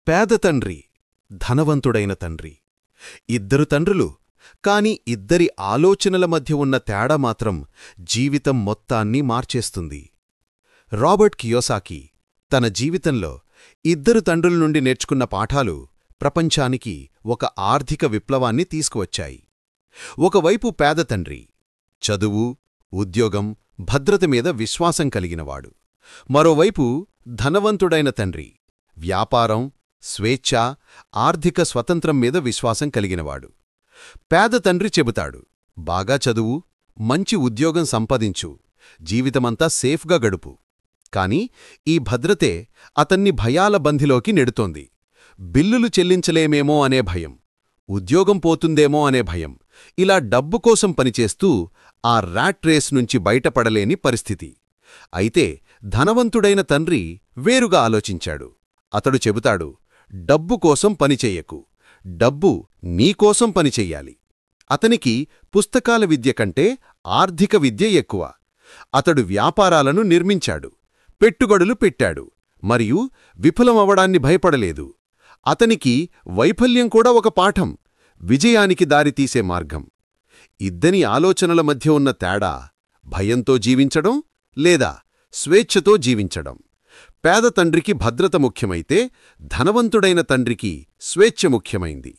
పేద తండ్రి, ధనవంతుడైన తండ్రి. ఇద్దరు తండ్రులు, కాని ఇద్దరి ఆలోచనల మధ్య ఉన్న తేడా మాత్రం జీవితం మొత్తాన్ని మార్చేస్తుంది. రాబర్ట్ కియోసాకి తన జీవితంలో ఇద్దరు తండ్రుల నుండి నేర్చుకున్న పాఠాలు ప్రపంచానికి ఒక ఆర్థిక విప్లవాన్ని తీసుకువచ్చాయి. ఒకవైపు పేద తండ్రి, చదువు, ఉద్యోగం, భద్రత మీద విశ్వాసం కలిగినవాడు. మరోవైపు ధనవంతుడైన తండ్రి, వ్యాపారం, స్వేచ్ఛ, ఆర్థిక స్వతంత్రం మీద విశ్వాసం కలిగినవాడు. పేద తండ్రి చెబుతాడు, బాగా చదువు, మంచి ఉద్యోగం సంపాదించు, జీవితమంతా సేఫ్గా గడుపు. కాని ఈ భద్రతే అతన్ని భయాల బంధిలోకి నెడుతోంది. బిల్లులు చెల్లించలేమేమో అనే భయం, ఉద్యోగం పోతుందేమో అనే భయం, ఇలా డబ్బు కోసం పనిచేస్తూ ఆ ర్యాట్ రేస్ నుంచి బయటపడలేని పరిస్థితి. అయితే ధనవంతుడైన తండ్రి వేరుగా ఆలోచించాడు. అతడు చెబుతాడు, డబ్బు కోసం పనిచెయ్యకు, డబ్బు నీకోసం పనిచెయ్యాలి. అతనికి పుస్తకాల విద్య కంటే ఆర్థిక విద్య ఎక్కువ. అతడు వ్యాపారాలను నిర్మించాడు, పెట్టుబడులు పెట్టాడు, మరియు విఫలమవడాన్ని భయపడలేదు. అతనికి వైఫల్యం కూడా ఒక పాఠం, విజయానికి దారితీసే మార్గం. ఇద్దరి ఆలోచనల మధ్య ఉన్న తేడా భయంతో జీవించడం లేదా స్వేచ్ఛతో జీవించడం. పేద తండ్రికి భద్రత ముఖ్యమైతే ధనవంతుడైన తండ్రికి స్వేచ్ఛ ముఖ్యమైంది.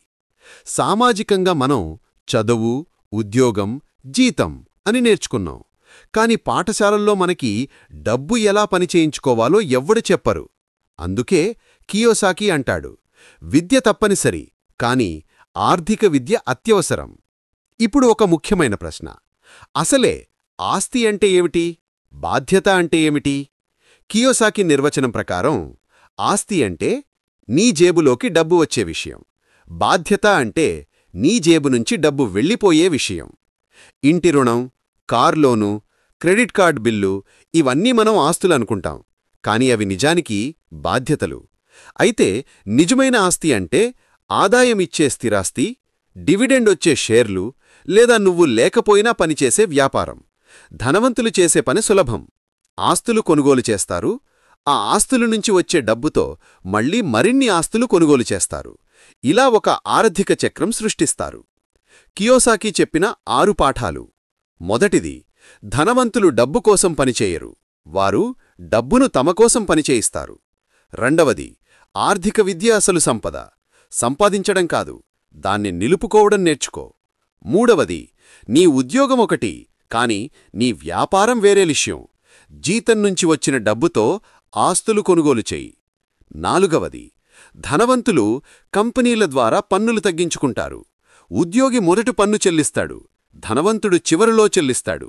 సామాజికంగా మనం చదువు, ఉద్యోగం, జీతం అని నేర్చుకున్నాం. కాని పాఠశాలల్లో మనకి డబ్బు ఎలా పనిచేయించుకోవాలో ఎవ్వడు చెప్పరు. అందుకే కియోసాకి అంటాడు, విద్య తప్పనిసరి, కాని ఆర్థిక విద్య అత్యవసరం. ఇప్పుడు ఒక ముఖ్యమైన ప్రశ్న, అసలే ఆస్తి అంటే ఏమిటి, బాధ్యత అంటే ఏమిటి? కియోసాకి నిర్వచనం ప్రకారం ఆస్తి అంటే నీ జేబులోకి డబ్బు వచ్చే విషయం, బాధ్యత అంటే నీ జేబు నుంచి డబ్బు వెళ్ళిపోయే విషయం. ఇంటి రుణం, కార్ లోను, క్రెడిట్ కార్డ్ బిల్లు ఇవన్నీ మనం ఆస్తులనుకుంటాం, కాని అవి నిజానికి బాధ్యతలు. అయితే నిజమైన ఆస్తి అంటే ఆదాయమిచ్చే స్థిరాస్తి, డివిడెండొచ్చే షేర్లు, లేదా నువ్వు లేకపోయినా పనిచేసే వ్యాపారం. ధనవంతులు చేసే పని సులభం, ఆస్తులు కొనుగోలు చేస్తారు. ఆ ఆస్తుల నుంచి వచ్చే డబ్బుతో మళ్లీ మరిన్ని ఆస్తులు కొనుగోలు చేస్తారు. ఇలా ఒక ఆర్థిక చక్రం సృష్టిస్తారు. కియోసాకి చెప్పిన 6 పాఠాలు. మొదటిది, ధనవంతులు డబ్బు కోసం పనిచేయరు, వారు డబ్బును తమకోసం పనిచేయిస్తారు. రెండవది, ఆర్థిక విద్య అసలు సంపద, సంపాదించడం కాదు, దాన్ని నిలుపుకోవడం నేర్చుకో. మూడవది, నీ ఉద్యోగం ఒకటి, కాని నీ వ్యాపారం వేరే విషయం, జీతం నుంచి వచ్చిన డబ్బుతో ఆస్తులు కొనుగోలు చెయ్యి. నాలుగవది, ధనవంతులు కంపెనీల ద్వారా పన్నులు తగ్గించుకుంటారు. ఉద్యోగి మొదటి పన్ను చెల్లిస్తాడు, ధనవంతుడు చివరిలో చెల్లిస్తాడు.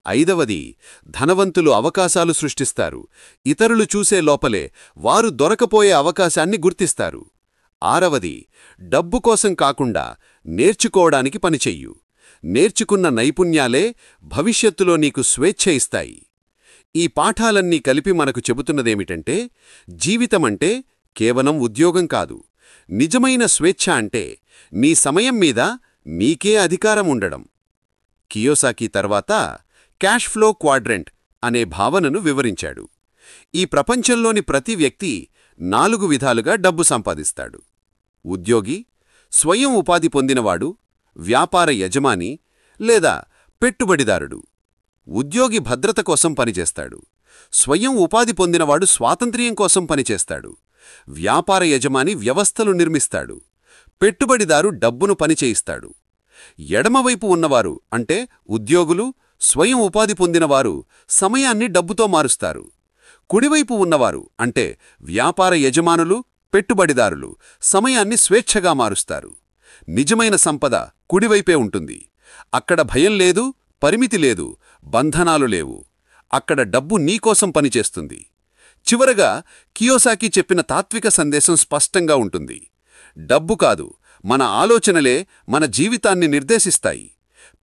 ఐదవది, ధనవంతులు అవకాశాలు సృష్టిస్తారు, ఇతరులు చూసే లోపలే వారు దొరకపోయే అవకాశాన్ని గుర్తిస్తారు. ఆరవది, డబ్బు కోసం కాకుండా నేర్చుకోవడానికి పనిచెయ్యు, నేర్చుకున్న నైపుణ్యాలే భవిష్యత్తులో నీకు స్వేచ్ఛ ఇస్తాయి. ఈ పాఠాలన్నీ కలిపి మనకు చెబుతున్నదేమిటంటే, జీవితమంటే కేవలం ఉద్యోగం కాదు, నిజమైన స్వేచ్ఛ అంటే నీ సమయం మీద నీకే అధికారం ఉండడం. కియోసాకి తర్వాత క్యాష్ ఫ్లో క్వాడ్రెంట్ అనే భావనను వివరించాడు. ఈ ప్రపంచంలోని ప్రతి వ్యక్తి 4 విధాలుగా డబ్బు సంపాదిస్తాడు: ఉద్యోగి, స్వయం ఉపాధి పొందినవాడు, వ్యాపార యజమాని లేదా పెట్టుబడిదారుడు. ఉద్యోగి భద్రత కోసం పనిచేస్తాడు, స్వయం ఉపాధి పొందినవాడు స్వాతంత్ర్యం కోసం పనిచేస్తాడు, వ్యాపార యజమాని వ్యవస్థలు నిర్మిస్తాడు, పెట్టుబడిదారు డబ్బును పనిచేయిస్తాడు. ఎడమవైపు ఉన్నవారు అంటే ఉద్యోగులు, స్వయం ఉపాధి పొందినవారు సమయాన్ని డబ్బుతో మారుస్తారు. కుడివైపు ఉన్నవారు అంటే వ్యాపార యజమానులు, పెట్టుబడిదారులు సమయాన్ని స్వేచ్ఛగా మారుస్తారు. నిజమైన సంపద కుడివైపే ఉంటుంది. అక్కడ భయం లేదు, పరిమితి లేదు, బంధనాలు లేవు. అక్కడ డబ్బు నీకోసం పనిచేస్తుంది. చివరగా కియోసాకి చెప్పిన తాత్విక సందేశం స్పష్టంగా ఉంటుంది: డబ్బు కాదు, మన ఆలోచనలే మన జీవితాన్ని నిర్దేశిస్తాయి.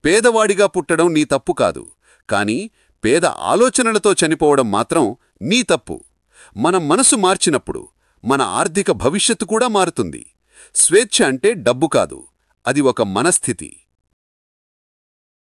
పేదవాడిగా పుట్టడం నీ తప్పు కాదు, కాని పేద ఆలోచనలతో చనిపోవడం మాత్రం నీ తప్పు. మనం మనసు మార్చినప్పుడు మన ఆర్థిక భవిష్యత్తు కూడా మారుతుంది. స్వేచ్ఛ అంటే డబ్బు కాదు, అది ఒక మనస్థితి.